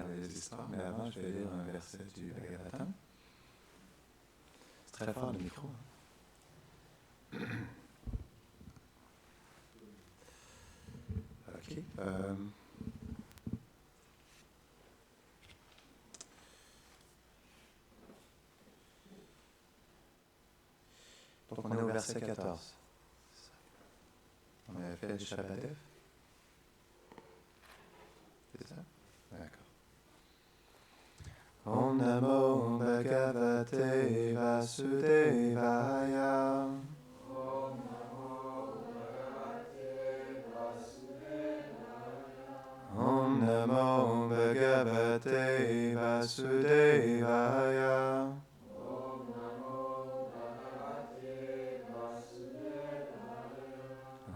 merveilleuse histoire, mais avant, je vais lire un verset du Bhagavatam. C'est très fort le micro. Ok. Donc on est au verset 14. On avait fait le Shabadev. C'est ça? D'accord. Om Namo Bhagavate Vasudevaya. Om Namo Bhagavate Vasudevaya. Om Namo Bhagavate Vasudevaya. Om Namo Bhagavate Vasudevaya.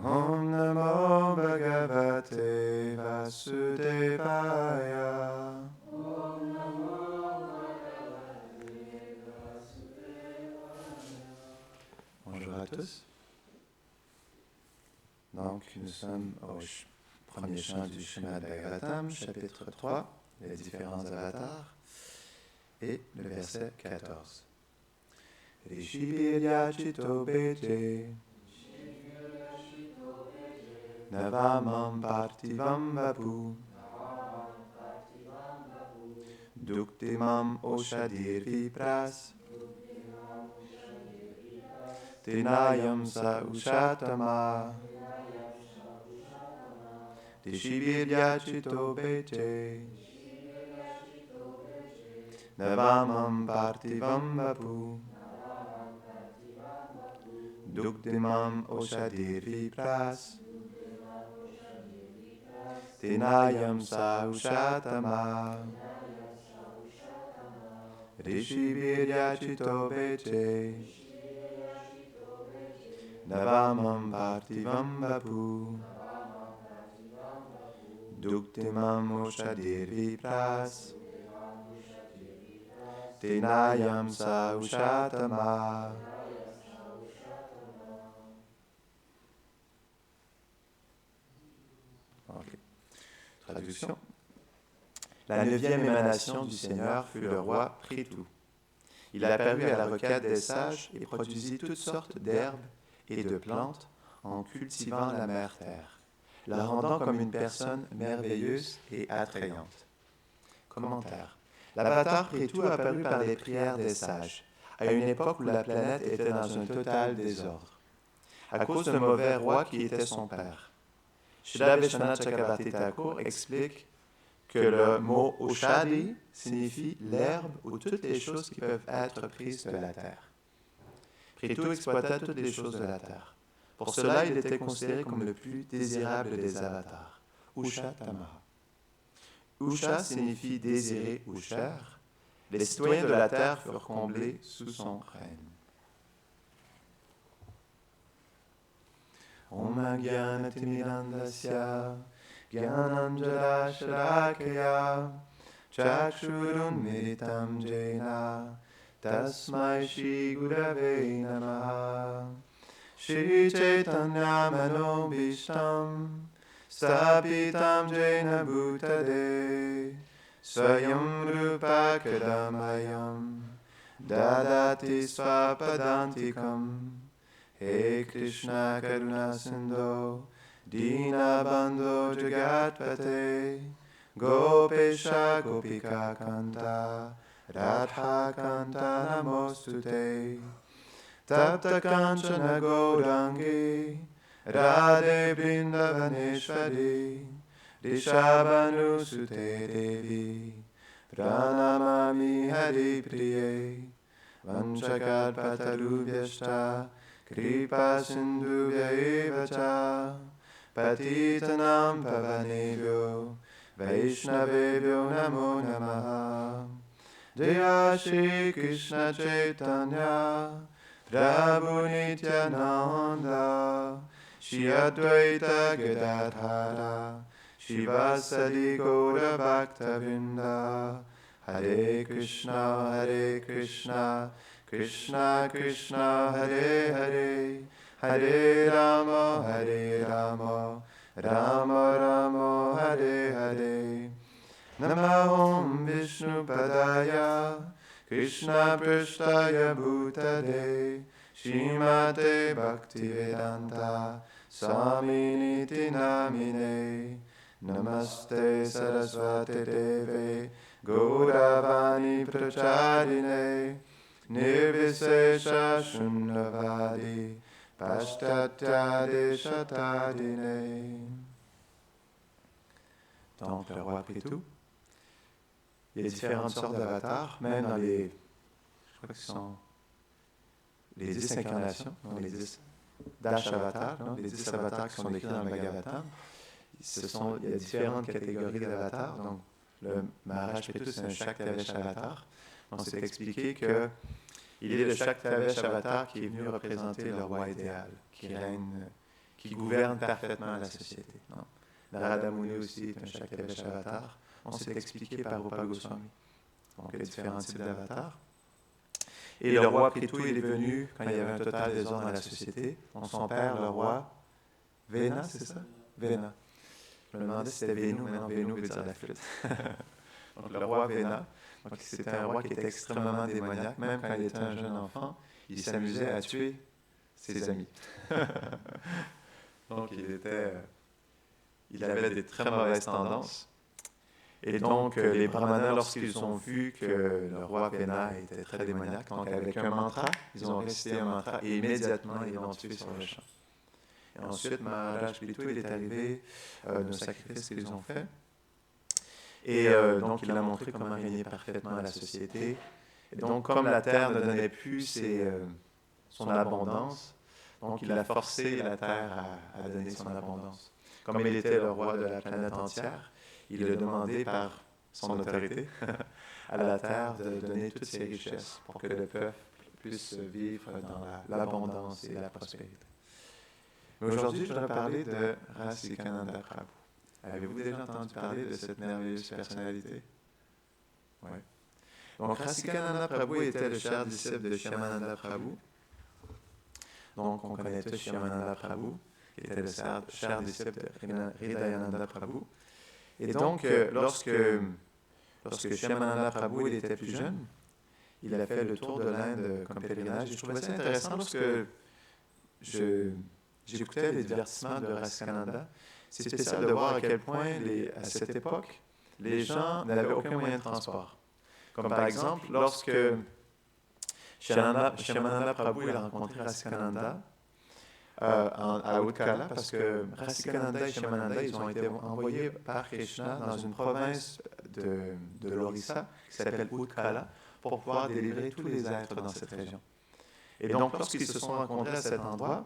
Om Namo Bhagavate Vasudevaya. Om Namo Bhagavate Vasudevaya. Bonjour à tous. Donc, nous sommes au premier chant du Srimad Bhagavatam, chapitre 3, les différents avatars, et le verset 14. Rishibirya Chito Beje Navamam Partivam Vapu Duktimam Oshadir Vipras Tinayam Sa Ushatama Rishibirya Chito Beje Navamam Partivam Vapu Duktimam Oshadir Vipras Tinayam Sa Ushatama Rishibirya Chito Beje Navamam Partivam Vapu Duktimam Oshadir Vipras Tinayam Sa Ushatama. Okay. Traduction. La 9e émanation du Seigneur fut le roi Prithu. Il apparut à la requête des sages et produisit toutes sortes d'herbes et de plantes en cultivant la mère terre, la rendant comme une personne merveilleuse et attrayante. Commentaire. L'avatar Prithu apparut par les prières des sages, à une époque où la planète était dans un total désordre, à cause d'un mauvais roi qui était son père. Srila Vishwanath Chakravarti Thakur explique que le mot Oshadi signifie l'herbe ou toutes les choses qui peuvent être prises de la terre. Prithu exploitait toutes les choses de la terre. Pour cela, il était considéré comme le plus désirable des avatars, Usha Tamaha. Usha signifie désiré ou cher. Les citoyens de la terre furent comblés sous son règne. Om Gyanatimidandasya Gyananjala Shalakaya Chakshurunmiritam Jena Tasmai Shri Gurave Namaha Shri Chaitanya Manobishtam Stapitam Jena Bhutade Swayam Rupa Kadamayam Dadati Swapadantikam He Krishna Karuna Sindho Dinabandho Jagatpate Gopesha Gopika Kanta Radha Kanta Namostute Tapta Kanchana Gaurangi Radhe Vrindavaneshwari Rishabhanu Sute Devi Pranamami Hari Priye Vanchakalpatarubhyashta Kripa Sindhubhya eva cha Patitanam Pavanebhyo Vaishnavebhyo Namo Namaha Jaya Shri Krishna Chaitanya Prabhu Nityananda Shri Advaita Gadadhara Shivasadi Gaura Bhaktavinda Hare Krishna Krishna Krishna Hare Hare Hare Rama Rama Rama Hare Hare Namahom Vishnupadaya Krishna Prishtaya Bhutade Shrimate Bhaktivedanta Swaminiti Namine Namaste Saraswati Deve Gauravani Prachadine Nirvisesha Shunyavadi Pashtatya Deshatadine. Donc, le roi Prithu. Il y a différentes sortes d'avatars, même dans les, je crois que ce sont les 10 incarnations, donc les 10 Dashavatars, les 10 avatars qui sont décrits dans le Bhagavatam. Il y a différentes catégories d'avatars. Donc, le Maharaj Prithu, c'est un Shaktavesh avatar. On s'est expliqué qu'il est le Shaktavesh avatar qui est venu représenter le roi idéal, qui règne, qui gouverne parfaitement la société. Non? Narada Muni aussi est un Shaktavesh avatar. On s'est expliqué par Rupa Goswami. Donc, il y a différents types d'avatars. Et le roi Prithu, il est venu quand il y avait un total désordre dans la société. Donc, son père, le roi Vena, c'est ça? Vena. Je me demandais si c'était Venu, mais non, Venu veut dire la flûte. Donc, le roi Vena, c'était un roi qui était extrêmement démoniaque. Même quand il était un jeune enfant, il s'amusait à tuer ses amis. Donc, il avait des très mauvaises tendances. Et donc, les brahmanas, lorsqu'ils ont vu que le roi Vena était très démoniaque, donc avec un mantra, ils ont récité un mantra et immédiatement, ils l'ont tué sur le champ. Et ensuite, Maharaj Prithu, il est arrivé d'un sacrifice qu'ils ont fait. Et donc, il a montré comment régner parfaitement la société. Et donc, comme la terre ne donnait plus son abondance, donc il a forcé la terre à donner son abondance. Comme il était le roi de la planète entière, il a demandé par son autorité à la terre de donner toutes ses richesses pour que le peuple puisse vivre dans l'abondance et la prospérité. Mais aujourd'hui, je voudrais parler de Rasikananda Prabhu. Avez-vous déjà entendu parler de cette merveilleuse personnalité? Oui. Donc, Rasikananda Prabhu était le cher disciple de Shyamananda Prabhu. Donc, on connaît tous Shyamananda Prabhu, qui était le cher disciple de Hridayananda Prabhu. Et donc, lorsque Shyamananda Prabhu il était plus jeune, il a fait le tour de l'Inde comme pèlerinage. Et je trouvais ça intéressant lorsque j'écoutais les divertissements de Rasikananda. C'est spécial de voir à quel point, à cette époque, les gens n'avaient aucun moyen de transport. Comme par exemple, lorsque Shyamananda Prabhu il a rencontré Rasikananda à Utkala, parce que Rasikananda et Shyamananda, ils ont été envoyés par Krishna dans une province de l'Orissa qui s'appelle Utkala pour pouvoir délivrer tous les êtres dans cette région. Et donc, lorsqu'ils se sont rencontrés à cet endroit,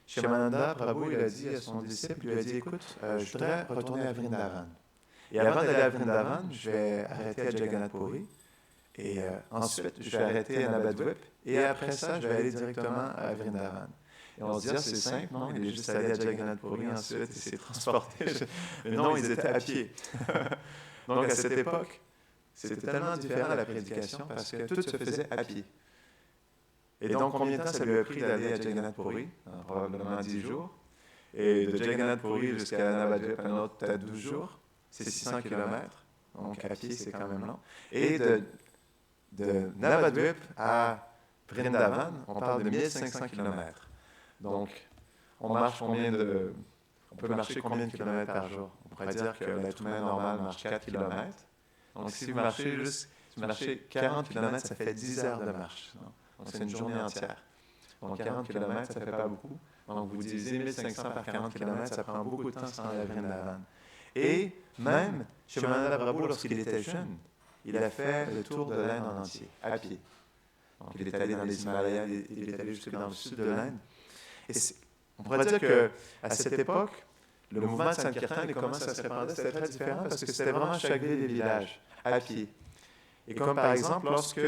Shyamananda Prabhu il a dit à son disciple, il lui a dit, écoute, je voudrais retourner à Vrindavan. Et avant d'aller à Vrindavan, je vais arrêter à Jagannath Puri. Et ensuite, je vais arrêter à Navadvip. Et après ça, je vais aller directement à Vrindavan. Et on se dit, c'est simple, non? Il est juste allé à Jagannath Puri, ensuite, il s'est transporté. Mais non, ils étaient à pied. Donc, à cette époque, c'était tellement différent de la prédication parce que tout se faisait à pied. Et donc, combien de temps ça lui a pris d'aller à Jagannath Puri? Probablement 10 jours. Et de Jagannath Puri jusqu'à Navadvip, un autre peut-être 12 jours. C'est 600 km. Donc, à pied, c'est quand même long. Et de Navadvip à Vrindavan, on parle de 1500 km. Donc, on peut marcher combien de kilomètres par jour? On pourrait dire que l'être humain normal marche 4 km. Donc, si vous marchez 40 km, ça fait 10 heures de marche. Donc, c'est une journée entière. Donc, 40 km, ça ne fait pas beaucoup. Donc, vous divisez 1500 par 40 km, ça prend beaucoup de temps sans aller à Vrindavan. Et même, Shyamananda Prabhu, lorsqu'il était jeune, il a fait le tour de l'Inde en entier, à pied. Donc, il est allé dans les Himalayas, il est allé jusque dans le sud de l'Inde. Et on pourrait dire qu'à cette époque, le mouvement de Sankirtan et comment ça se répandait, c'était très différent parce que c'était vraiment chaque ville et village, à pied. Et comme par exemple, lorsque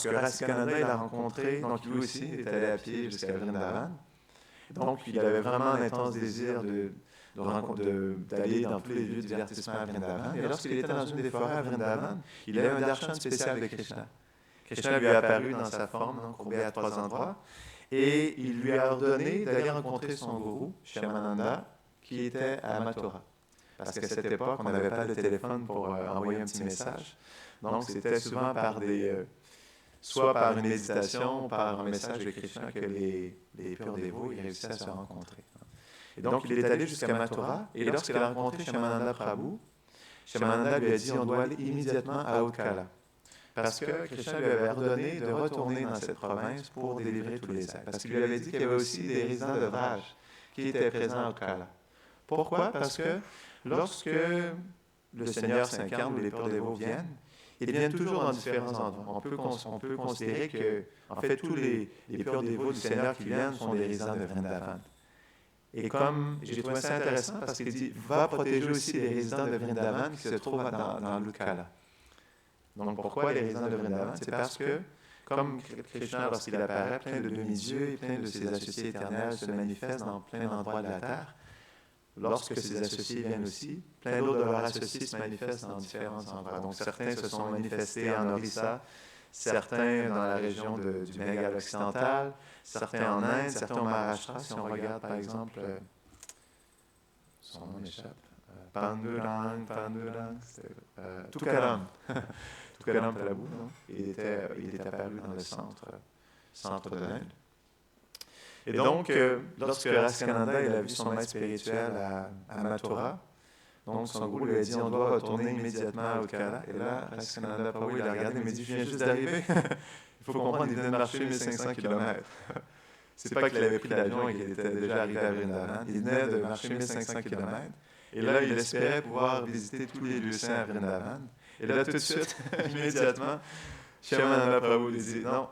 Rasikananda il a rencontré, donc lui aussi, il est allé à pied jusqu'à Vrindavan. Donc, il avait vraiment un intense désir d'aller dans tous les lieux de divertissement à Vrindavan. Et lorsqu'il était dans une des forêts à Vrindavan, il avait un darshan spécial de Krishna. Krishna lui est apparu dans sa forme, donc courbé à 3 endroits. Et il lui a ordonné d'aller rencontrer son gourou, Shyamananda, qui était à Mathura. parce qu'à cette époque, on n'avait pas de téléphone pour envoyer un petit message. Donc, c'était souvent soit par une méditation, par un message de Krishna que les purs dévots ils réussissaient à se rencontrer. Et donc, il est allé jusqu'à Mathura, et lorsqu'il a rencontré Shamananda Prabhu, Shamananda lui a dit, on doit aller immédiatement à Utkala. Parce que Krishna lui avait ordonné de retourner dans cette province pour délivrer tous les êtres. Parce qu'il lui avait dit qu'il y avait aussi des résidents de Vraj qui étaient présents à Utkala. Pourquoi? Parce que lorsque le Seigneur s'incarne ou les purs dévots viennent, ils viennent toujours dans différents endroits. On peut considérer que, en fait, tous les purs dévots du Seigneur qui viennent sont des résidents de Vrindavan. Et comme j'ai trouvé ça intéressant parce qu'il dit, va protéger aussi les résidents de Vrindavan qui se trouvent dans l'Utkala. Donc pourquoi les résidents de Vrindavan? C'est parce que, comme Krishna, lorsqu'il apparaît, plein de demi-dieux et plein de ses associés éternels se manifestent dans plein d'endroits de la terre, lorsque ces associés viennent aussi, plein d'autres de leurs associés se manifestent dans différents endroits. Donc certains se sont manifestés en Orissa, certains dans la région du Bengale occidental, certains en Inde, certains au Maharashtra. Si on regarde par exemple, son nom m'échappe, Pandurang, Tukaram. Tukaram Prabhu, il est apparu dans le centre de l'Inde. Et donc, lorsque Raskananda a vu son maître spirituel à Mathura, donc son gourou lui a dit, on doit retourner immédiatement à Utkala. Et là, Raskananda Prabhu, il a regardé, il m'a dit, je viens juste d'arriver. Il faut comprendre, il venait de marcher 1500 km. C'est pas qu'il avait pris l'avion et qu'il était déjà arrivé à Vrindavan. Il venait de marcher 1500 km. Et là, il espérait pouvoir visiter tous les lieux saints à Vrindavan. Et là, tout de suite, immédiatement, Shamananda Prabhu lui dit, non,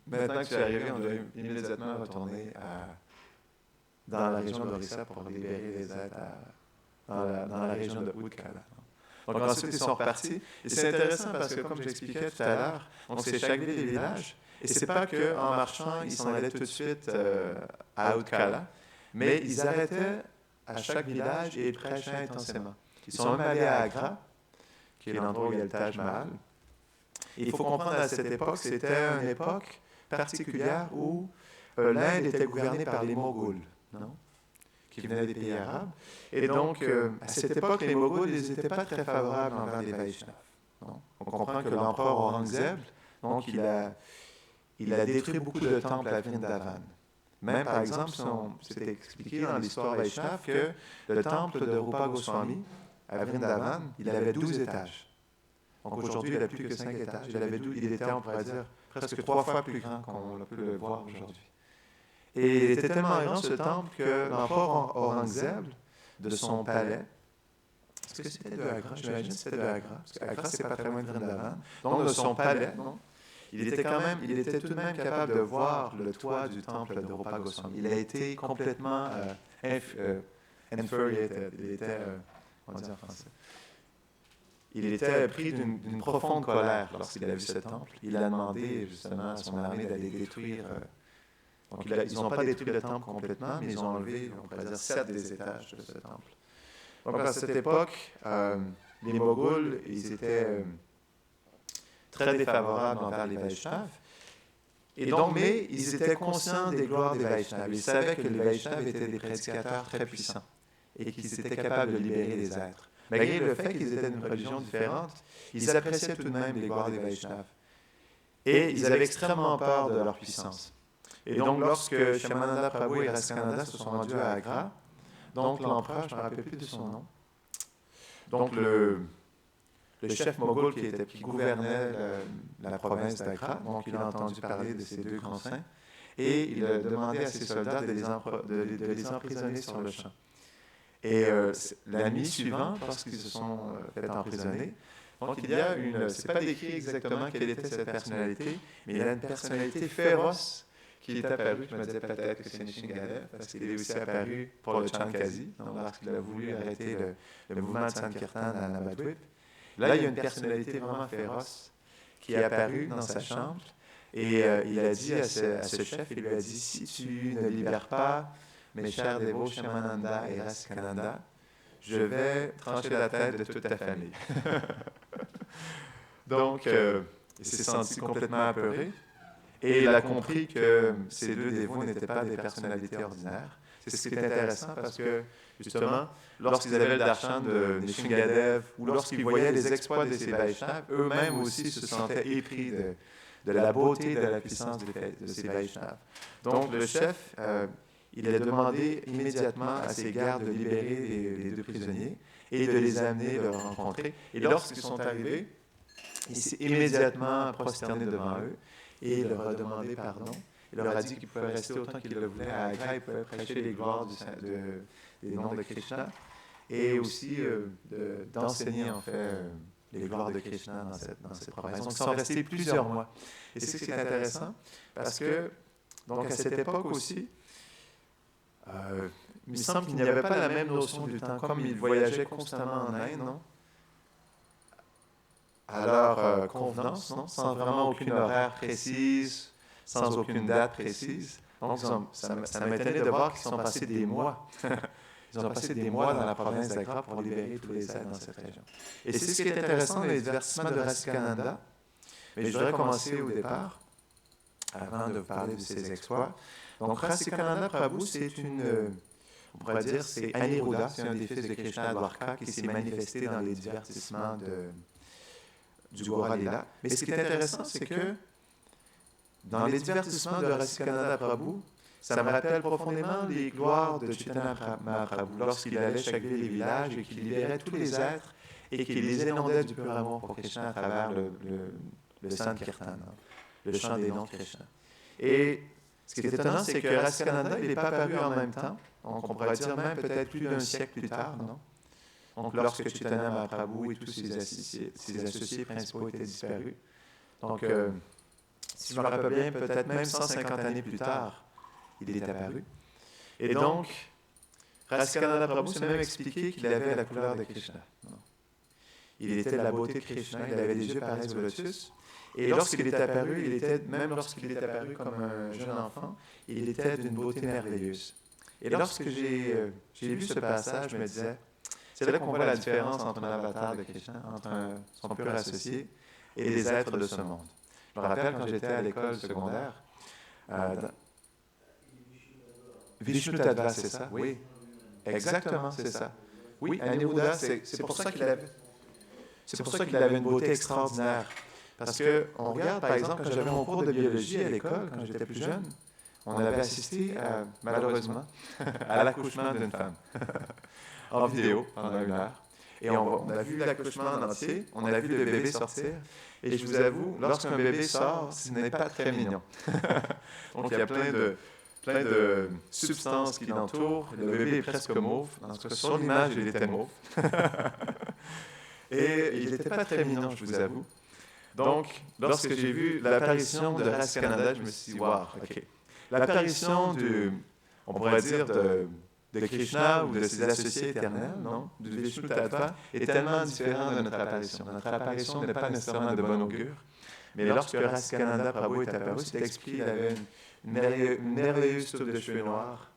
maintenant que tu es arrivé, on doit immédiatement retourner dans la région d'Orissa pour libérer les êtres dans la région de Utkala. Donc ensuite, ils sont repartis. Et c'est intéressant parce que, comme je l'expliquais tout à l'heure, c'est chaque ville et village. Et c'est pas qu'en marchant, ils s'en allaient tout de suite à Utkala, mais ils arrêtaient à chaque village et ils prêchaient intensément. Ils sont même allés à Agra, qui est l'endroit où il y a le Taj Mahal. Et il faut comprendre à cette époque, c'était une époque particulière où l'Inde était gouvernée par les Moghols, non? Qui venaient des pays arabes. Et donc, à cette époque, les Moghols n'étaient pas très favorables envers les Vaishnavas. On comprend que l'empereur Aurangzeb, donc, il a détruit beaucoup de temples à Vrindavan. Même, par exemple, c'était expliqué dans l'histoire Vaishnava que le temple de Rupa Goswami, à Vrindavan, il avait 12 étages. Donc aujourd'hui, il n'a plus que 5 étages. Il était, on pourrait dire, presque 3 fois plus grand qu'on peut le voir aujourd'hui. Et il était tellement grand, ce temple, que l'empereur Aurangzeb, de son palais, est-ce que c'était de Agra? J'imagine que c'était de Agra, parce qu'Agra, c'est pas très loin de Vrindavan. Donc, de son palais, il était tout de même capable de voir le toit du temple de Rupa Goswami. Il a été complètement infuriated. Il était, on dit en français, il était pris d'une profonde colère lorsqu'il a vu ce temple. Il a demandé justement à son armée d'aller détruire. Donc, ils n'ont pas détruit le temple complètement, mais ils ont enlevé, on pourrait dire, 7 des étages de ce temple. Donc, à cette époque, les Moghols, ils étaient très défavorables envers les Vaishnavas. Et donc, mais ils étaient conscients des gloires des Vaishnavas. Ils savaient que les Vaishnavas étaient des prédicateurs très puissants et qu'ils étaient capables de libérer les êtres. Malgré le fait qu'ils étaient d'une religion différente, ils appréciaient tout de même les gloires des Vaishnavas. Et ils avaient extrêmement peur de leur puissance. Et donc, lorsque Shamananda Prabhu et Raskananda se sont rendus à Agra, donc l'empereur, je ne me rappelle plus de son nom, donc le chef moghol qui gouvernait la province d'Agra, donc il a entendu parler de ces 2 grands saints, et il a demandé à ses soldats de les emprisonner sur le champ. Et la nuit suivante, lorsqu'ils se sont fait emprisonner, donc il y a c'est pas décrit exactement quelle était cette personnalité, mais il y a une personnalité féroce qui est apparu. Je me disais peut-être que c'est Nishingadev, parce qu'il est aussi apparu pour le Chankazi, lorsqu'il a voulu arrêter le mouvement de Sankirtan à Navadvip. Là, il y a une personnalité vraiment féroce qui est apparue dans sa chambre, et il a dit à ce chef, il lui a dit, si tu ne libères pas mes chers dévots Shamananda et Raskananda, je vais trancher la tête de toute ta famille. Donc, il s'est senti complètement apeuré. Et il a compris que ces 2 dévots n'étaient pas des personnalités ordinaires. C'est ce qui est intéressant parce que, justement, lorsqu'ils avaient le darshan de Nishingadev ou lorsqu'ils voyaient les exploits de ces Vaishnavas, eux-mêmes aussi se sentaient épris de la beauté, de la puissance de ces Vaishnavas. Donc, le chef, il a demandé immédiatement à ses gardes de libérer les deux prisonniers et de les amener le rencontrer. Et lorsqu'ils sont arrivés, il s'est immédiatement prosterné devant eux et il leur a demandé pardon. Il leur a dit qu'il pouvait rester autant qu'il le voulait à Agra, il pouvait prêcher les gloires des noms de Krishna et aussi d'enseigner en fait les gloires de Krishna dans cette province. Donc, ils sont restés plusieurs mois. Et c'est ce qui est intéressant parce que, donc à cette époque aussi, il me semble qu'il n'y avait pas la même notion du temps, comme ils voyageaient constamment en Inde, non? À leur convenance, non? Sans vraiment aucune horaire précise, sans aucune date précise. Donc, ça m'étonnait de voir qu'ils sont passés des mois. Ils ont passé des mois dans la province d'Agra pour libérer tous les êtres dans cette région. Et c'est ce qui est intéressant dans les divertissements de Rasikananda. Mais je voudrais commencer au départ, avant de parler de ses exploits. Donc, Rasikananda Prabhu, c'est on pourrait dire, c'est Aniruddha, c'est un des fils de Krishna à Dwarka qui s'est manifesté dans les divertissements du Gora Lila. Mais ce qui est intéressant, c'est que dans les divertissements de Rasikananda Prabhu, ça me rappelle profondément les gloires de Chaitanya Mahaprabhu lorsqu'il allait chaque ville et village et qu'il libérait tous les êtres et qu'il les inondait du pur amour pour Krishna à travers le Sankirtan, le chant des noms de Krishna. Et ce qui est étonnant, c'est que Rasikananda, il n'est pas apparu en même temps. Donc, on pourrait dire même peut-être plus d'un siècle plus tard, non? Donc, lorsque Chaitanya Mahaprabhu et tous ses associés principaux étaient disparus. Donc, si je me rappelle bien, peut-être même 150 années plus tard, il est apparu. Et donc, Rasikananda Prabhu s'est même expliqué qu'il avait la couleur de Krishna. Non. Il était de la beauté de Krishna, il avait des yeux pareils au lotus. Et lorsqu'il est apparu, même lorsqu'il est apparu comme un jeune enfant, il était d'une beauté merveilleuse. Et lorsque j'ai vu ce passage, je me disais, c'est là qu'on voit la différence entre un avatar de Krishna, entre son pur associé et les êtres de ce monde. Je me rappelle quand j'étais à l'école secondaire, Vishnu Tattva, c'est ça? Oui, exactement, c'est ça. Oui, Aniruddha, c'est pour ça qu'il avait une beauté extraordinaire. Parce qu'on regarde, par exemple, quand j'avais mon cours de biologie à l'école, quand j'étais plus jeune, on avait assisté, malheureusement, à l'accouchement d'une femme, en vidéo, pendant 1 heure. Et on a vu l'accouchement en entier, on a vu le bébé sortir, et je vous avoue, lorsqu'un bébé sort, ce n'est pas très mignon. Donc, il y a plein de substances qui l'entourent, le bébé est presque mauve, en tout cas, sur l'image, il était mauve. Et il n'était pas très mignon, je vous avoue. Donc, lorsque j'ai vu l'apparition de Rasikananda, je me suis dit, wow, OK. L'apparition on pourrait dire, de Krishna ou de ses associés éternels, non, du Vishnu Tattva, est tellement différent de notre apparition. Notre apparition n'est pas nécessairement de bon augure. Mais lorsque Rasikananda Prabhu est apparu, c'est expliqué, il avait une merveilleuse touffe de cheveux noirs,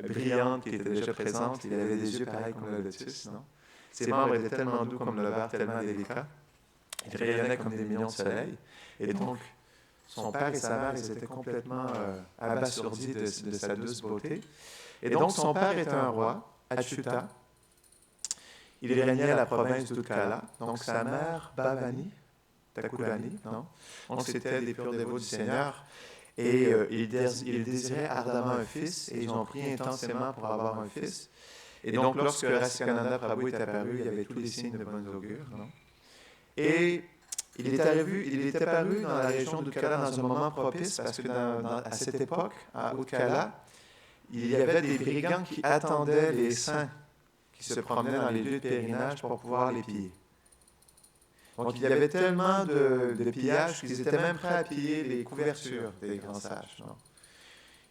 brillante, qui était déjà présente. Il avait des yeux pareils comme le lotus, non? Ses membres étaient tellement doux comme le verre, tellement délicat. Il rayonnait comme des millions de soleils. Et donc, son père et sa mère, ils étaient complètement abasourdis de sa douce beauté. Et donc, son père était un roi, Achyuta. Il régnait à la province d'Utkala. Donc, sa mère, Bhavani, Thakurani, non? Donc, c'était des purs dévots du Seigneur. Et ils désiraient ardemment un fils, et ils ont prié intensément pour avoir un fils. Et donc, lorsque Rasikananda Prabhu est apparu, il y avait tous les signes de bonne augure, non? Et il est apparu dans la région d'Utkala dans un moment propice, parce que à cette époque, à Utkala, il y avait des brigands qui attendaient les saints qui se promenaient dans les lieux de pèlerinage pour pouvoir les piller. Donc, il y avait tellement de pillages qu'ils étaient même prêts à piller les couvertures des grands sages. Non?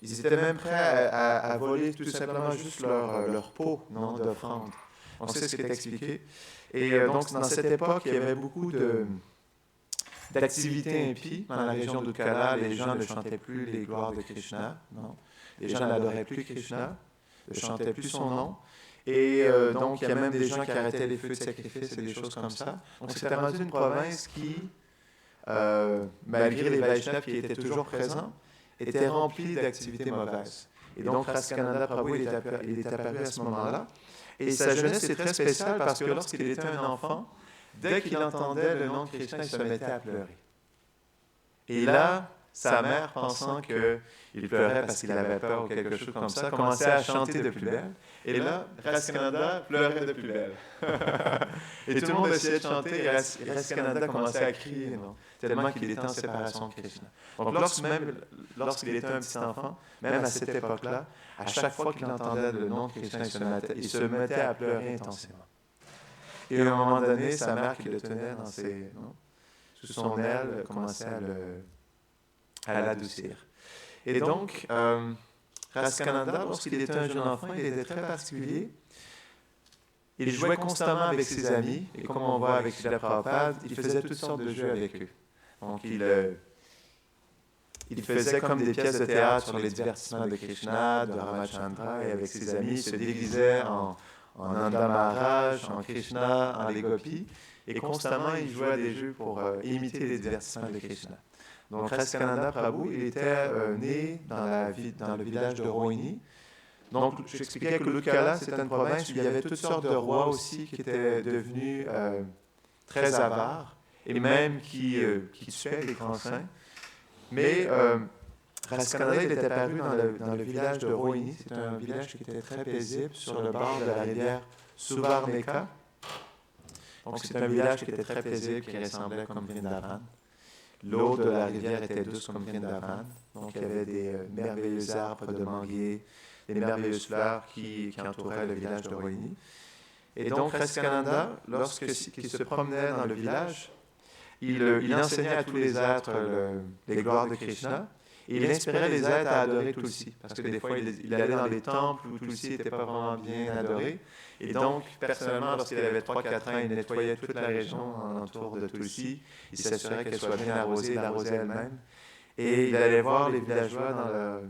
Ils étaient même prêts à voler tout simplement juste leur peau, non, d'offrande. On sait ce qui est expliqué. Et donc, dans cette époque, il y avait beaucoup d'activités impies dans la région d'Utkala. Les gens ne chantaient plus les gloires de Krishna. Non? Les gens n'adoraient plus Krishna, ne chantaient plus son nom. Et donc, il y a même des gens qui arrêtaient les feux de sacrifice et des choses comme ça. Donc, c'était rendu une province qui, malgré les Vaishnavas qui étaient toujours présents, était remplie d'activités mauvaises. Et donc, Raskananda Prabhu, il est apparu à ce moment-là. Et sa jeunesse est très spéciale parce que lorsqu'il était un enfant, dès qu'il entendait le nom de Krishna, il se mettait à pleurer. Et là, sa mère, pensant qu'il pleurait parce qu'il avait peur ou quelque chose comme ça, commençait à chanter de plus belle. Et là, Raskananda pleurait de plus belle. Et tout le monde essayait de chanter, et Raskananda commençait à crier, non? Tellement qu'il était en séparation de Krishna. Donc, lorsqu'il était un petit enfant, même à cette époque-là, à chaque fois qu'il entendait le nom de Krishna, il se mettait à pleurer intensément. Et à un moment donné, sa mère qui le tenait sous son aile commençait à l'adoucir. Et donc, Raskananda, lorsqu'il était un jeune enfant, il était très particulier. Il jouait constamment avec ses amis, et comme on voit avec Srila Prabhupada, il faisait toutes sortes de jeux avec eux. Donc, il faisait comme des pièces de théâtre sur les divertissements de Krishna, de Ramachandra, et avec ses amis, il se déguisait en Nanda Maharaj, en Krishna, en les gopis, et constamment, il jouait à des jeux pour imiter les divertissements de Krishna. Donc, Raskananda Prabhu, il était né dans le village de Rohini. Donc, j'expliquais que l'Utkala, c'était une province où il y avait toutes sortes de rois aussi qui étaient devenus très avares et même qui tuaient les grands saints. Mais Raskananda, il était apparu dans le village de Rohini. C'est un village qui était très paisible sur le bord de la rivière Suvarneka. Donc, c'est un village qui était très paisible, qui ressemblait comme Vrindavan. L'eau de la rivière était douce comme Vrindavan. Donc, il y avait des merveilleux arbres de manguier, des merveilleuses fleurs qui entouraient le village de Rohini. Et donc, Raskananda, lorsqu'il se promenait dans le village, il enseignait à tous les êtres les gloires de Krishna, et il inspirait les êtres à adorer Tulsi, parce que des fois, il allait dans les temples où Tulsi n'était pas vraiment bien adoré. Et donc, personnellement, lorsqu'il avait 3-4 ans, il nettoyait toute la région alentour de Tulsi, il s'assurait qu'elle soit bien arrosée, il l'arrosait elle-même. Et il allait voir les villageois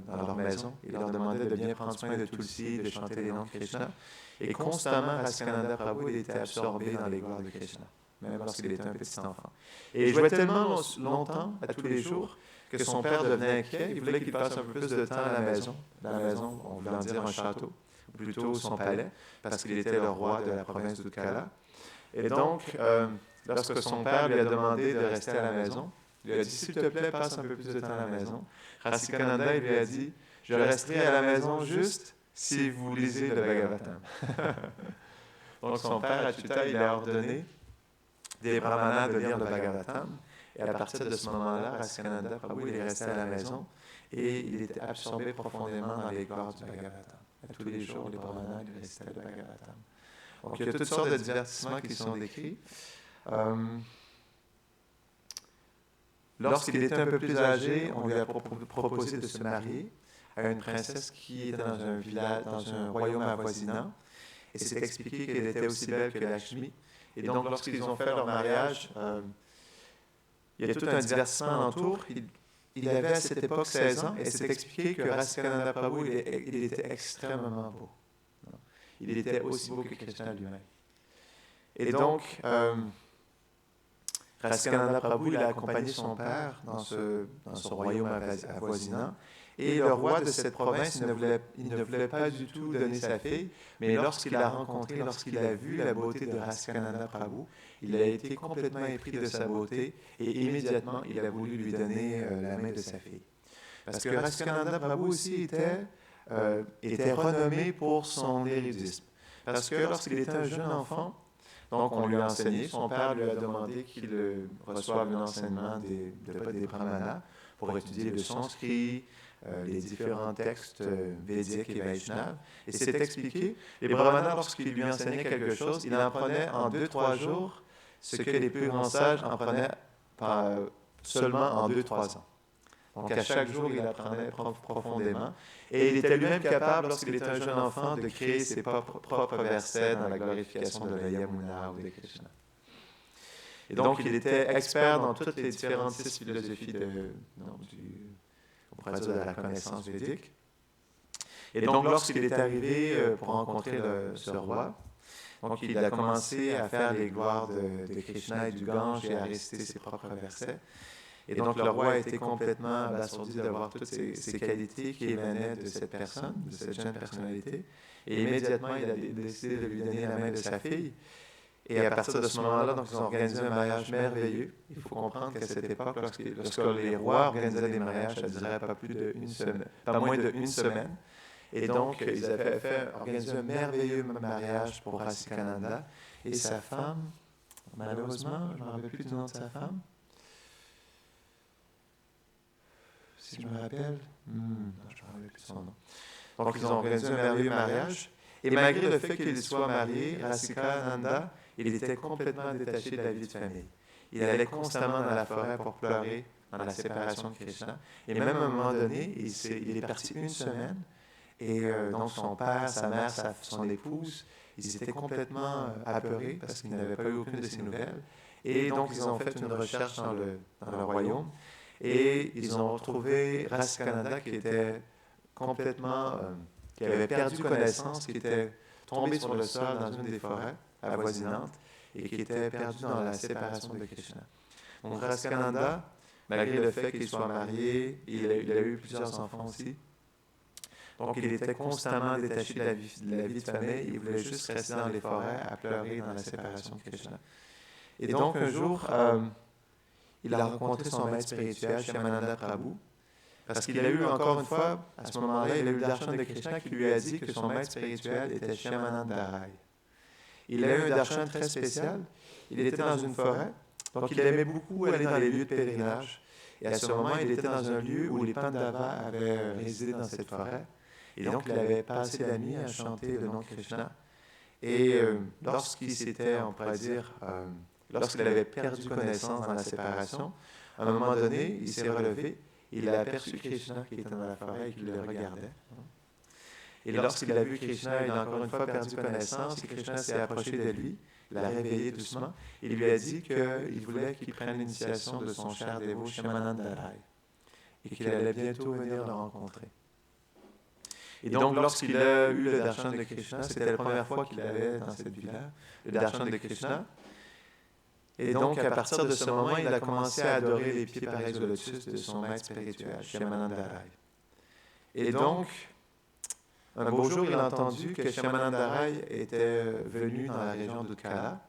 dans leur maison. Il leur demandait de bien prendre soin de Tulsi, de chanter les noms de Krishna. Et constamment, Raskananda Prabhu, il était absorbé dans les gloires de Krishna, même lorsqu'il était un petit enfant. Et il jouait tellement longtemps, à tous les jours, que son père devenait inquiet. Il voulait qu'il passe un peu plus de temps à la maison. La maison, on voulait en dire un château, ou plutôt son palais, parce qu'il était le roi de la province d'Utkala. Et donc, lorsque son père lui a demandé de rester à la maison, il lui a dit, s'il te plaît, passe un peu plus de temps à la maison. Raskananda, il lui a dit, je resterai à la maison juste si vous lisez le Bhagavatam. Donc son père, Achyuta, il a ordonné des brahmanas de lire le Bhagavatam. Et à partir de ce moment-là, Raskananda Prabhu, il est resté à la maison et il était absorbé profondément dans les gloires du Bhagavatam. À tous les jours, les brahmanas lui récitaient le Bhagavatam. Donc il y a toutes sortes de divertissements qui sont décrits. Lorsqu'il était un peu plus âgé, on lui a proposé de se marier à une princesse qui était dans un royaume avoisinant. Et c'est expliqué qu'elle était aussi belle que Lakshmi. Et donc, lorsqu'ils ont fait leur mariage, il y a tout un divertissement alentour. Il avait à cette époque 16 ans, et c'est expliqué que Raskananda Prabhu, il était extrêmement beau. Il était aussi beau que Krishna lui-même. Et donc, Raskananda Prabhu, il a accompagné son père dans ce royaume avoisinant. Et le roi de cette province, il ne voulait pas du tout donner sa fille, mais lorsqu'il l'a rencontré, lorsqu'il a vu la beauté de Raskananda Prabhu, il a été complètement épris de sa beauté et immédiatement, il a voulu lui donner la main de sa fille. Parce que Raskananda Prabhu aussi était renommé pour son érudisme. Parce que lorsqu'il était un jeune enfant, donc on lui a enseigné, son père lui a demandé qu'il reçoive un enseignement des brahmanas pour étudier le sanskrit, les différents textes védiques et vaishnavas. Et c'est expliqué, les brahmanas, lorsqu'ils lui enseignaient quelque chose, il en prenait en 2-3 jours ce que les plus grands sages en prenaient seulement en 2-3 ans. Donc à chaque jour, il apprenait profondément. Et il était lui-même capable, lorsqu'il était un jeune enfant, de créer ses propres versets dans la glorification de la Yamuna ou de Krishna. Et donc, il était expert dans toutes les différentes 6 philosophies on pourrait dire de la connaissance védique. Et donc, lorsqu'il est arrivé pour rencontrer ce roi, donc il a commencé à faire les gloires de Krishna et du Gange et à réciter ses propres versets. Et donc, le roi a été complètement abasourdi de voir toutes ces qualités qui émanaient de cette personne, de cette jeune personnalité. Et immédiatement, il a décidé de lui donner la main de sa fille. Et à partir de ce moment-là, donc, ils ont organisé un mariage merveilleux. Il faut comprendre qu'à cette époque, lorsque les rois organisaient des mariages, ça durait pas plus d'une semaine, pas moins d'une semaine. Et donc, ils avaient organisé un merveilleux mariage pour Rasikananda. Et sa femme, malheureusement, je ne me rappelle plus du nom de sa femme. Si je me rappelle, non, je ne me rappelle plus de son nom. Donc, ils ont organisé un merveilleux mariage. Et malgré le fait qu'il soit marié, Rasikananda, il était complètement détaché de la vie de famille. Il allait constamment dans la forêt pour pleurer dans la séparation de Krishna. Et même à un moment donné, il est parti une semaine. Et donc, son père, sa mère, son épouse, ils étaient complètement apeurés parce qu'ils n'avaient pas eu aucune de ces nouvelles. Et donc, ils ont fait une recherche dans le royaume. Et ils ont retrouvé Rasikananda qui était complètement, qui avait perdu connaissance, qui était tombé sur le sol dans une des forêts avoisinantes et qui était perdu dans la séparation de Krishna. Donc, Rasikananda, malgré le fait qu'il soit marié, il a eu plusieurs enfants aussi. Donc, il était constamment détaché de la vie de famille. Il voulait juste rester dans les forêts à pleurer dans la séparation de Krishna. Et donc, un jour, il a rencontré son maître spirituel, Shyamananda Prabhu, parce qu'il a eu, encore une fois, à ce moment-là, il a eu le darshan de Krishna qui lui a dit que son maître spirituel était Shyamananda Rai. Il a eu un darshan très spécial. Il était dans une forêt, donc il aimait beaucoup aller dans les lieux de pèlerinage. Et à ce moment, il était dans un lieu où les Pandavas avaient résidé dans cette forêt. Et donc, il avait passé la nuit à chanter le nom de Krishna. Et lorsqu'il s'était, on pourrait dire, lorsqu'il avait perdu connaissance dans la séparation, à un moment donné, il s'est relevé, il a aperçu Krishna qui était dans la forêt et qui le regardait. Et lorsqu'il a vu Krishna, il a encore une fois perdu connaissance, et Krishna s'est approché de lui, l'a réveillé doucement, et lui a dit qu'il voulait qu'il prenne l'initiation de son cher dévot Shyamananda Rai, et qu'il allait bientôt venir le rencontrer. Et donc, lorsqu'il a eu le darshan de Krishna, c'était la première fois qu'il avait dans cette vie-là, le darshan de Krishna. Et donc, à partir de ce moment, il a commencé à adorer les pieds pareils au lotus de son maître spirituel, Shyamananda Rai. Et donc, un beau jour, il a entendu que Shyamananda Rai était venu dans la région d'Utkala.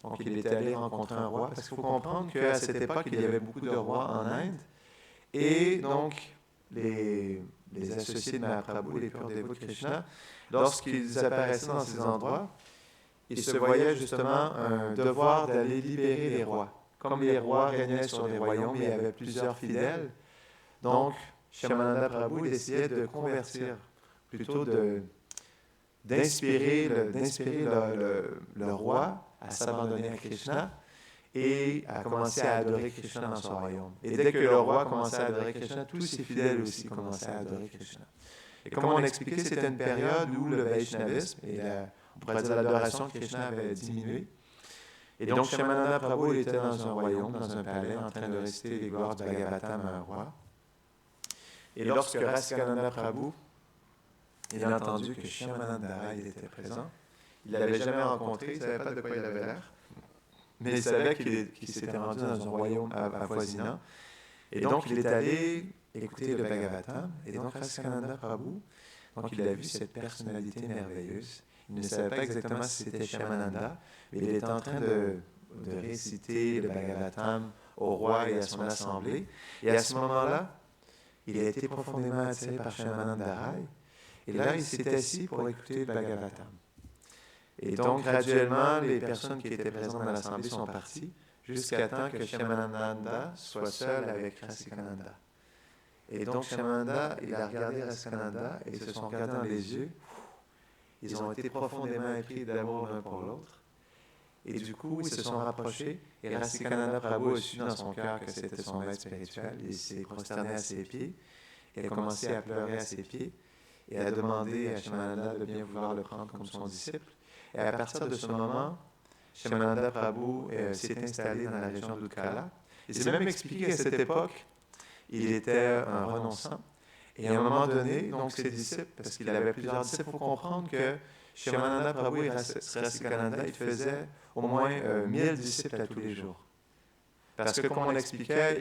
Donc, il était allé rencontrer un roi, parce qu'il faut comprendre qu'à cette époque, il y avait beaucoup de rois en Inde. Et donc, les associés de Mahaprabhu, les purs dévots de Krishna, lorsqu'ils apparaissaient dans ces endroits, ils se voyaient justement un devoir d'aller libérer les rois. Comme les rois régnaient sur les royaumes, il y avait plusieurs fidèles. Donc, Shyamananda Prabhu essayait de convertir, plutôt d'inspirer le roi à s'abandonner à Krishna et à commencer à adorer Krishna dans son royaume. Et dès que le roi commençait à adorer Krishna, tous ses fidèles aussi commençaient à adorer Krishna. Et comme on a expliqué, c'était une période où le Vaishnavisme et on pourrait dire l'adoration de Krishna avait diminué. Et donc, Shyamananda Prabhu était dans un royaume, dans un palais, en train de réciter les gloires du Bhagavatam à un roi. Et lorsque Rasikananda Prabhu, il a entendu que Shyamananda Rai était présent, il ne l'avait jamais rencontré, il ne savait pas de quoi il avait l'air. Mais il savait qu'il s'était rendu dans un royaume avoisinant. Et donc, il est allé écouter le Bhagavatam. Et donc, Rasikananda Prabhu, donc, il a vu cette personnalité merveilleuse. Il ne savait pas exactement si c'était Shyamananda, mais il était en train de réciter le Bhagavatam au roi et à son assemblée. Et à ce moment-là, il a été profondément attiré par Shyamananda Rai. Et là, il s'est assis pour écouter le Bhagavatam. Et donc, graduellement, les personnes qui étaient présentes dans l'assemblée sont parties, jusqu'à temps que Shyamananda soit seul avec Rasikananda. Et donc, Shyamananda, il a regardé Rasikananda et ils se sont regardés dans les yeux. Ils ont été profondément épris d'amour l'un pour l'autre. Et du coup, ils se sont rapprochés et Rasikananda Prabhu a su dans son cœur que c'était son maître spirituel. Il s'est prosterné à ses pieds et a commencé à pleurer à ses pieds et a demandé à Shyamananda de bien vouloir le prendre comme son disciple. Et à partir de ce moment, Shyamananda Prabhu s'est installé dans la région d'Utkala. Et c'est même expliqué qu'à cette époque, il était un renonçant. Et à un moment donné, donc ses disciples, parce qu'il avait plusieurs disciples, il faut comprendre que Shyamananda Prabhu et Rasikananda, ils faisaient au moins 1000 disciples à tous les jours. Parce que, comme on expliquait,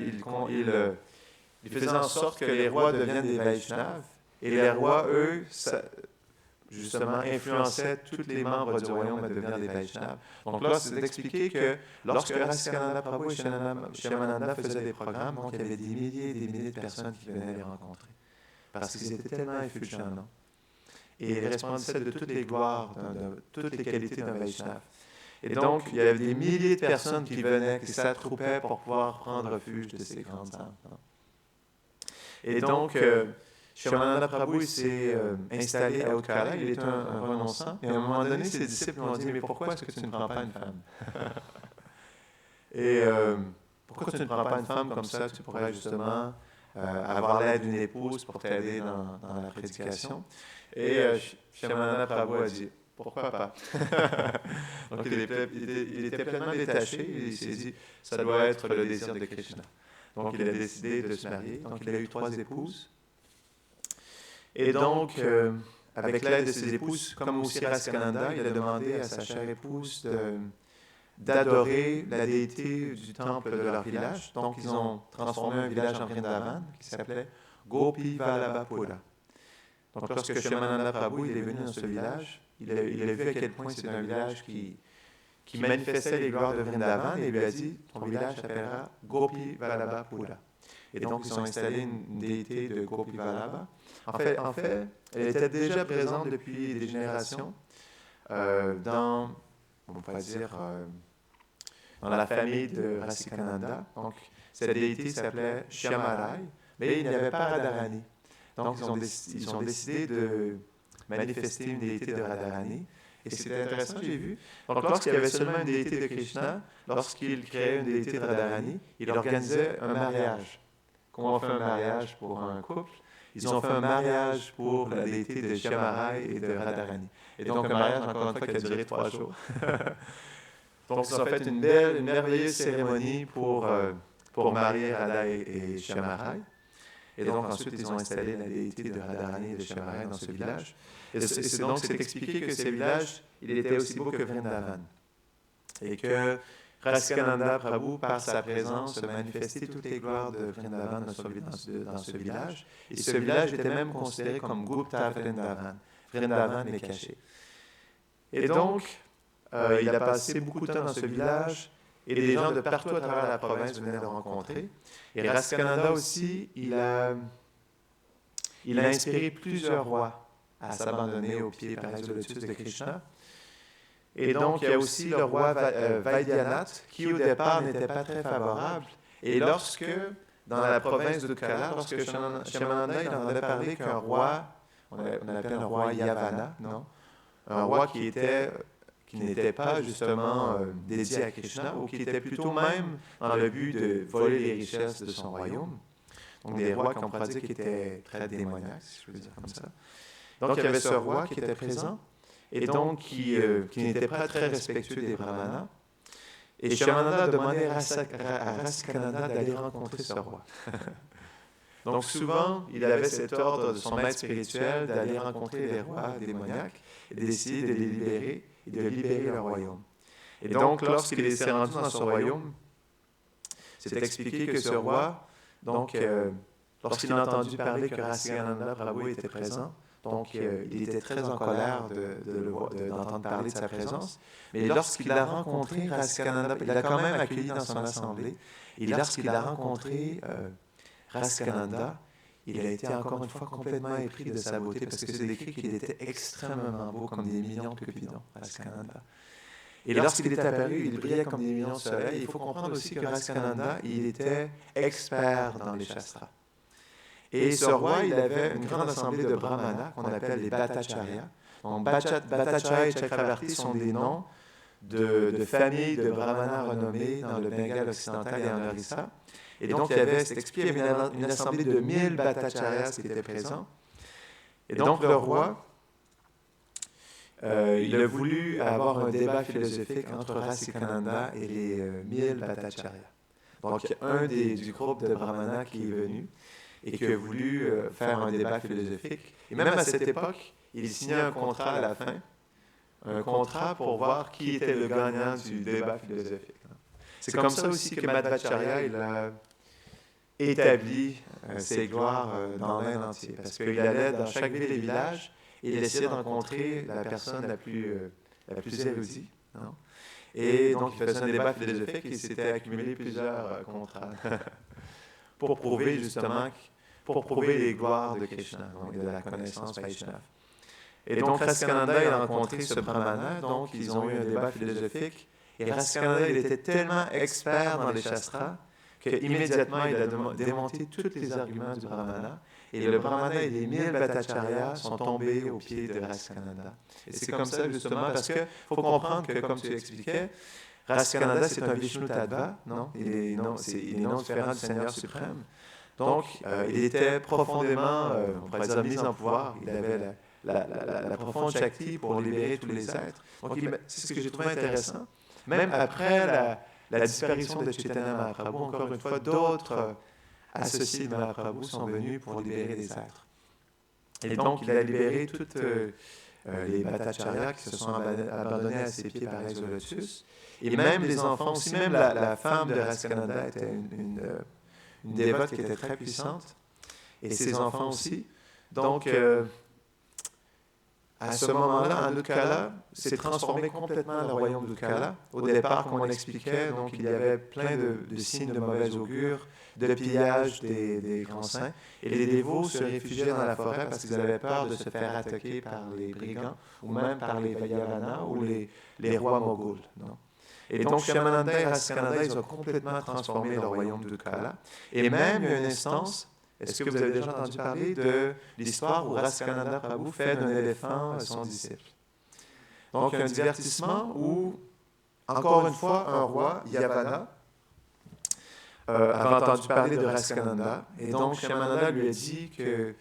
il faisait en sorte que les rois deviennent des Vaishnavas, et les rois, eux, justement, influençaient tous les membres du royaume à devenir des Vaishnavas. Donc là, c'est d'expliquer que lorsque Raskananda Prabhu et Shyamananda faisaient des programmes, donc il y avait des milliers et des milliers de personnes qui venaient les rencontrer. Parce qu'ils étaient tellement effulgents. Et ils resplendaient de toutes les gloires, de toutes les qualités d'un Vaishnava. Et donc, il y avait des milliers de personnes qui venaient, qui s'attroupaient pour pouvoir prendre refuge de ces grandes âmes. Et donc, Shyamananda Prabhu s'est installé à Utkala. Il est un renonçant. Et à un moment donné, ses disciples lui ont dit, mais pourquoi est-ce que tu ne prends pas une femme? Et pourquoi tu ne prends pas une femme comme ça? Tu pourrais justement avoir l'aide d'une épouse pour t'aider dans la prédication. Et Shyamananda Prabhu a dit, pourquoi pas? Donc il était pleinement détaché et il s'est dit, ça doit être le désir de Krishna. Donc il a décidé de se marier. Donc il a eu 3 épouses. Et donc, avec l'aide de ses épouses, comme aussi Raskananda, il a demandé à sa chère épouse d'adorer la déité du temple de leur village. Donc ils ont transformé un village en Vrindavan qui s'appelait Gopi Vallabhapura. Donc lorsque Shyamananda Prabhu il est venu dans ce village, il a vu à quel point c'est un village qui manifestait les gloires de Vrindavan et il lui a dit, ton village s'appellera Gopi Vallabhapura. Et donc ils ont installé une déité de Gopi Vallabha. En fait, elle était déjà présente depuis des générations dans, on pourrait dire, dans la famille de Rasikananda. Donc cette déité s'appelait Shyamarai, mais il n'y avait pas Radharani. Donc, ils ont décidé de manifester une déité de Radharani. Et c'était intéressant, j'ai vu. Donc, lorsqu'il y avait seulement une déité de Krishna, lorsqu'il créait une déité de Radharani, il organisait un mariage. Quand on fait un mariage pour un couple, ils ont fait un mariage pour la déité de Shyamarai et de Radharani. Et donc, un mariage, encore une fois, qui a duré 3 jours. Donc, ils ont fait une merveilleuse cérémonie pour marier Radha et Shyamarai. Et donc, ensuite, ils ont installé la déité de Radharani et de Shyamarai dans ce village. Et donc, c'est expliqué que ce village, il était aussi beau que Vrindavan. Et que Raskananda Prabhu, par sa présence, manifestait toutes les gloires de Vrindavan dans ce village. Et ce village était même considéré comme Gupta Vrindavan. Vrindavan est caché. Et donc, il a passé beaucoup de temps dans ce village. Et des gens de partout à travers la province venaient le rencontrer. Et Raskananda aussi, il a inspiré plusieurs rois à s'abandonner aux pieds pareils de lotus de Krishna. Et donc, il y a aussi le roi Vaidyanath, qui au départ n'était pas très favorable. Et lorsque, dans la province d'Utkala, lorsque Shyamananda il en avait parlé qu'un roi, on appelle un roi Yavana, non? Un roi qui n'était pas justement dédié à Krishna, ou qui était plutôt même dans le but de voler les richesses de son royaume. Donc des rois qu'on pourrait dire qui étaient très démoniaques, si je veux dire comme ça. Donc il y avait ce roi qui était présent, et donc qui n'était pas très respectueux des brahmanas. Et Shyamananda a demandé à Raskananda d'aller rencontrer ce roi. Donc souvent, il avait cet ordre de son maître spirituel d'aller rencontrer les rois démoniaques et d'essayer de les libérer et de libérer leur royaume. Et donc, lorsqu'il s'est rendu dans ce royaume, c'est expliqué que ce roi, donc, lorsqu'il a entendu parler que Raskananda Prabhu était présent, donc il était très en colère d'entendre parler de sa présence. Mais lorsqu'il l'a rencontré, Raskananda, il l'a quand même accueilli dans son assemblée. Et lorsqu'il a rencontré Raskananda, il a été encore une fois complètement épris de sa beauté, parce que c'est décrit qu'il était extrêmement beau, comme des millions de cupidons, Raskananda. Et lorsqu'il est apparu, il brillait comme des millions de soleils. Il faut comprendre aussi que Raskananda, il était expert dans les shastras. Et ce roi, il avait une grande assemblée de brahmanas, qu'on appelle les Bhattacharya. Donc Bhattacharya et Chakravarti sont des noms de familles de brahmanas renommées dans le Bengale occidental et en Orissa. Et donc, c'est expliqué, il y avait une assemblée de 1000 Bhattacharyas qui étaient présents. Et donc, le roi, il a voulu avoir un débat philosophique entre Rasikananda et les 1000 Bhattacharya. Donc, un du groupe de brahmanas qui est venu et qui a voulu faire un débat philosophique. Et même à cette époque, il signait un contrat à la fin, un contrat pour voir qui était le gagnant du débat philosophique. C'est comme ça aussi que Madhvacharya il a établi ses gloires dans l'Inde entière. Parce qu'il allait dans chaque ville et village et il essayait de rencontrer la personne la plus érudite. Non? Et donc, il faisait un débat philosophique et il s'était accumulé plusieurs contrats pour prouver justement, pour prouver les gloires de Krishna, donc de la connaissance Vaishnava. Et donc, Raskananda, il a rencontré ce brahmana, donc ils ont eu un débat philosophique. Et Raskananda, il était tellement expert dans les shastras qu'immédiatement, il a démonté tous les arguments du brahmana. Et le brahmana et les 1000 bhattacharyas sont tombés aux pieds de Raskananda. Et c'est comme ça, justement, parce qu'il faut comprendre que, comme tu expliquais, Raskananda, c'est un Vishnu Tattva, non? Il est non différent du Seigneur suprême. Donc, il était profondément, on pourrait dire, mis en pouvoir. Il avait la profonde Shakti pour libérer tous les êtres. Donc, c'est ce que j'ai trouvé intéressant. Même après la disparition de Chaitanya Mahaprabhu, encore une fois, d'autres associés de Mahaprabhu sont venus pour libérer les êtres. Et donc, il a libéré toutes les bhattacharyas qui se sont abandonnés à ses pieds par Lotus. Et même les enfants aussi, même la femme de Raskananda était une dévote qui était très puissante, et ses enfants aussi. Donc, à ce moment-là, en Utkala s'est transformé complètement le royaume d'Utkala. Au départ, comme on l'expliquait, donc, il y avait plein de signes de mauvais augure, de pillage des grands saints, et les dévots se réfugiaient dans la forêt parce qu'ils avaient peur de se faire attaquer par les brigands, ou même par les Yavanas ou les rois moghuls. Non? Et donc, Shyamananda et Raskananda, ils ont complètement transformé le royaume d'Utkala. Et même, il y a une instance, est-ce que vous avez déjà entendu parler de l'histoire où Raskananda Prabhu fait d'un éléphant son disciple? Donc, il y a un divertissement où, encore une fois, un roi, Yavana, avait entendu parler de Raskananda. Et donc, Shyamananda lui a dit que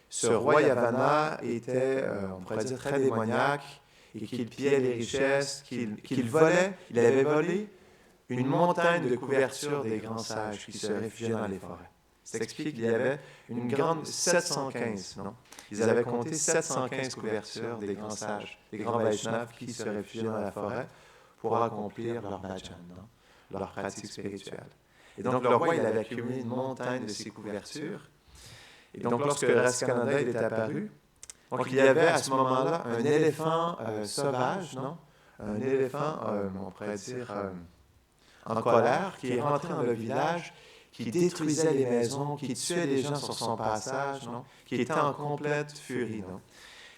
ce roi Yavana était, on pourrait dire, très démoniaque, et qu'il pillait les richesses, qu'il volait, il avait volé une montagne de couverture des grands sages qui se réfugiaient dans les forêts. Ça explique qu'il y avait une grande 715, non? Ils avaient compté 715 couvertures des grands sages, des grands Vaishnavas qui se réfugiaient dans la forêt pour accomplir leur bhajan, non? Leur pratique spirituelle. Et donc le roi, il avait accumulé une montagne de ces couvertures. Et donc lorsque Raskananda est apparu, donc, il y avait à ce moment-là un éléphant sauvage, non? Un éléphant, on pourrait dire, en colère, qui est rentré dans le village, qui détruisait les maisons, qui tuait les gens sur son passage, non? Qui était en complète furie. Non?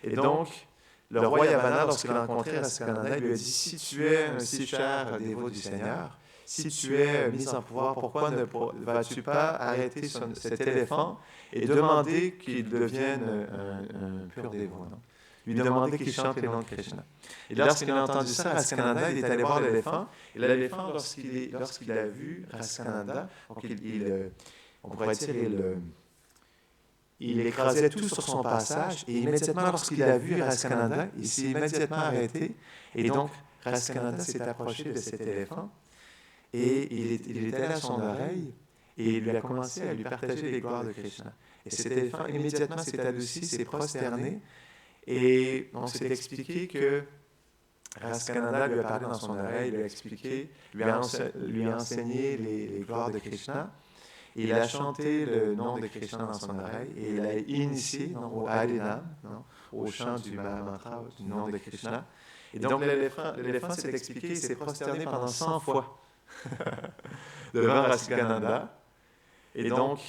Et donc, le roi Yavana, lorsqu'il a rencontré Raskananda, il lui a dit, si tu es un si cher dévot du Seigneur, si tu es mis en pouvoir, pourquoi ne vas-tu pas arrêter cet éléphant et demander qu'il devienne un pur dévot, non? Lui demander qu'il chante les noms de Krishna. Et lorsqu'il a entendu ça, Raskananda, il est allé voir l'éléphant. Et l'éléphant, lorsqu'il a vu Raskananda, donc on pourrait dire, il écrasait tout sur son passage. Et immédiatement, lorsqu'il a vu Raskananda, il s'est immédiatement arrêté. Et donc, Raskananda s'est approché de cet éléphant. Et il est allé à son oreille et il lui a commencé à lui partager les gloires de Krishna. Et cet éléphant, immédiatement, s'est adouci, s'est prosterné. Et on s'est expliqué que Raskananda lui a parlé dans son oreille, lui a expliqué, lui a enseigné les gloires de Krishna. Et il a chanté le nom de Krishna dans son oreille et il a initié au Harinam, au chant du Mahamantra, du nom de Krishna. Et donc l'éléphant s'est expliqué, il s'est prosterné pendant 100 fois devant Raskananda. Et donc,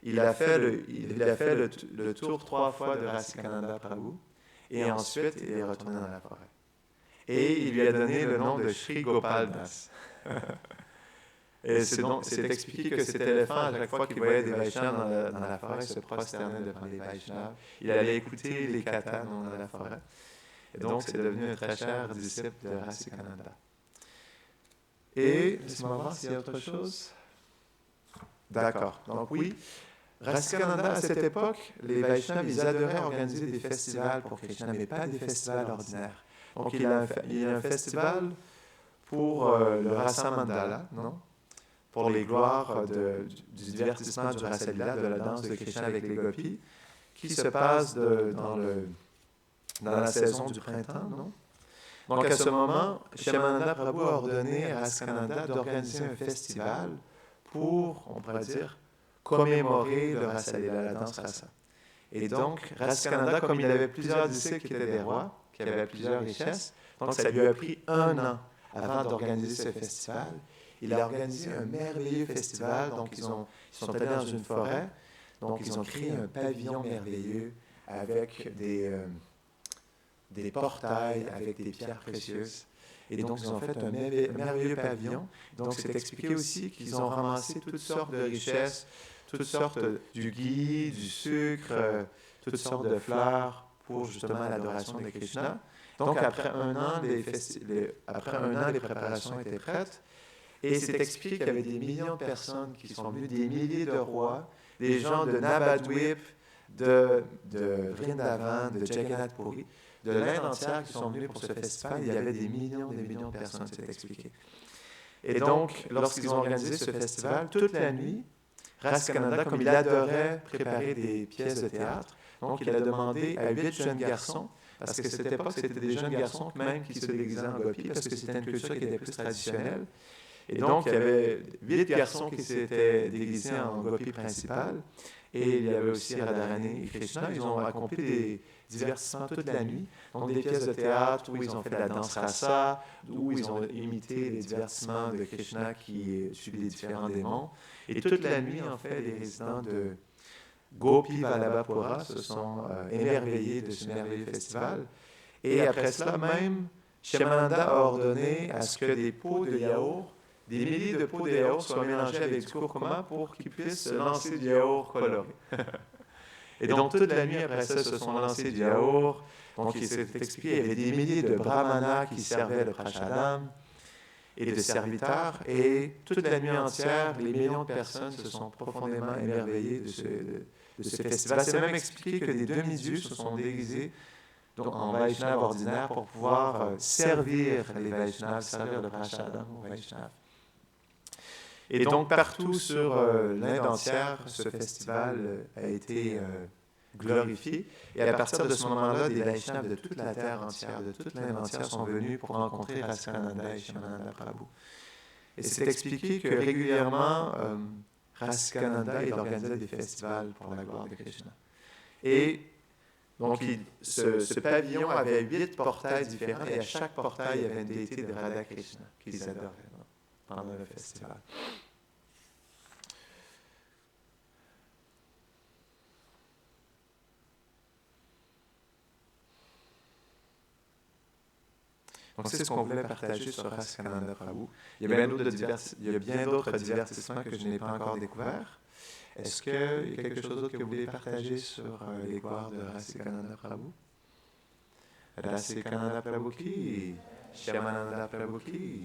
il a fait le tour 3 fois de Raskananda Prabhu. Et ensuite, il est retourné dans la forêt. Et il lui a donné le nom de Sri Gopal Das. Et c'est expliqué que cet éléphant, à chaque fois qu'il voyait des Vaishnavas dans la forêt, se prosternait devant les Vaishnavas. Il allait écouter les kathas dans la forêt. Et donc, c'est devenu un très cher disciple de Raskananda. Et, laisse-moi voir s'il y a autre chose. D'accord. Donc oui, Raskananda, à cette époque, les Vaishnavas, ils adoraient organiser des festivals pour Krishna, mais pas des festivals ordinaires. Donc il y a un festival pour le Rasa Mandala, non? Pour les gloires du divertissement du Rasa Lila, de la danse de Krishna avec les gopis, qui se passe dans la saison du printemps, non? Donc à ce moment, Shyamananda Prabhu a ordonné à Raskananda d'organiser un festival pour, on pourrait dire, commémorer le Rasa Lila, la danse Rasa. Et donc, Raskananda, comme il avait plusieurs disciples qui étaient des rois, qui avaient plusieurs richesses, donc ça lui a pris 1 an avant d'organiser ce festival. Il a organisé un merveilleux festival, donc ils sont allés dans une forêt, donc ils ont créé un pavillon merveilleux avec des portails, avec des pierres précieuses. Et donc, ils ont fait un merveilleux pavillon. Donc, c'est expliqué aussi qu'ils ont ramassé toutes sortes de richesses, toutes sortes du ghee, du sucre, toutes sortes de fleurs pour justement l'adoration de Krishna. Donc, après un an, les préparations étaient prêtes. Et c'est expliqué qu'il y avait des millions de personnes qui sont venues, des milliers de rois, des gens de Nabadwip, de Vrindavan, de Jagannath Puri, de l'Inde entière qui sont venus pour ce festival. Il y avait des millions de personnes, c'est expliqué. Et donc, lorsqu'ils ont organisé ce festival, toute la nuit, Raskananda, comme il adorait préparer des pièces de théâtre, donc il a demandé à 8 jeunes garçons, parce que cette époque, c'était des jeunes garçons même qui se déguisaient en gopi, parce que c'était une culture qui était plus traditionnelle. Et donc, il y avait 8 garçons qui s'étaient déguisés en gopi principal, et il y avait aussi Radharani et Krishna. Ils ont accompli des divertissements toute la nuit, donc des pièces de théâtre où ils ont fait de la danse rasa, où ils ont imité les divertissements de Krishna qui subit les différents démons. Et toute la nuit, en fait, les résidents de Gopi Vallabhapura se sont émerveillés de ce merveilleux festival. Et après cela, même, Shyamananda a ordonné à ce que des pots de yaourt, des milliers de pots de yaourt soient mélangés avec du kurkuma pour qu'ils puissent lancer du yaourt coloré. Et donc, toute la nuit après ça, se sont lancés du yaourt. Donc, il s'est expliqué, il y avait des milliers de brahmanas qui servaient le prashadam et de serviteurs. Et toute la nuit entière, les millions de personnes se sont profondément émerveillées de ce festival. C'est même expliqué que des demi-dieux se sont déguisés en Vaishnav ordinaire pour pouvoir servir les Vaishnavas, servir le prashadam aux Vaishnavas. Et donc, partout sur l'Inde entière, ce festival a été glorifié. Et à partir de ce moment-là, des Vaishnavas de toute la terre entière, de toute l'Inde entière, sont venus pour rencontrer Raskananda et Shyamananda Prabhu. Et c'est expliqué que régulièrement, Raskananda organisait des festivals pour la gloire de Krishna. Et donc, ce pavillon avait 8 portails différents, et à chaque portail, il y avait une déité de Radha Krishna qu'ils adoraient pendant le festival. Donc, c'est ce qu'on voulait partager sur Raskananda Prabhu. Il y a bien d'autres divertissements que je n'ai pas encore découverts. Est-ce qu'il y a quelque chose d'autre que vous voulez partager sur les gloires de Raskananda Prabhu? Raskananda Prabhu ki, Shyamananda Prabhu ki.